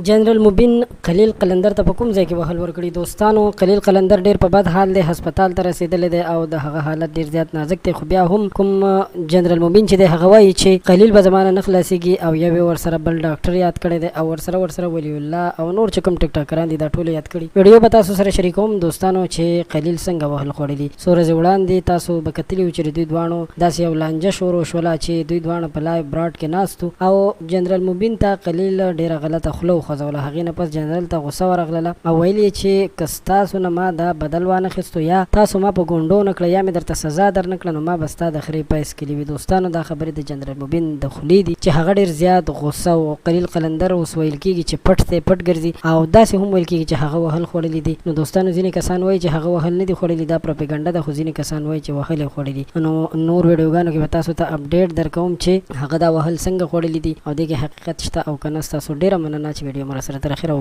जनरल Mubin खलील قلندر ته په کوم ځای کې وهل ورکړي دوستانو خلیل قلندر ډیر په بد حال دی هسپتال ته رسیدلی دی او د هغه حالت ډیر زیات نازک دی خو بیا هم کوم جنرال مبین چې دی هغه وایي چې خلیل به زمانه نه خلاصیږي او یو ورسره بل ډاکټر یاد کړی دی او ورسره ولی الله او نور چې کوم ټیک ټاکران دي دا ټول یاد کړي ویډیو به تاسو سره شریکوم دوستانو چې خلیل څنګه وهل خوړلی څو ورځې وړاندې تاسو به کتلی چې دوی دواړو داسې یو لانجه شروع شوله چې دوی دواړه په لایو براډ کې ناستو او جنرال مبین ته خلیل ډیره غلطه خوله وخوځوله هغې نه پس جنرال ته غوسه ورغله او ویل یې چې که ستاسو نه ما دا بدل وانه خیستو یا تاسو ما په ګونډو نه کړه یا مې درته سزا در نه کړه نو ما به ستا د خرې پیس کلي وي دوستانو دا خبرې د جنرال مبین د خولې دي چې هغه ډېر زیات غوسه او خلیل قلندر اوس ویل کېږي چې پټ دی پټ ګرځي او داسې هم ویل کېږي چې هغه وهل خوړلی دي نو دوستانو ځینې کسان وایي چې هغه وهل نه دي خوړلی دا پروپیګنډه ده خو ځینې کسان وایي چې وهل یې خوړلی نو نور ویډیوګانو کې به تاسو ته اپډیټ درکوم چې هغه دا وهل څنګه خوړلی دي او دې کې حقیقت شته او که نه ستاسو ډېره مننه چې ویډیو مو راسره تر اخره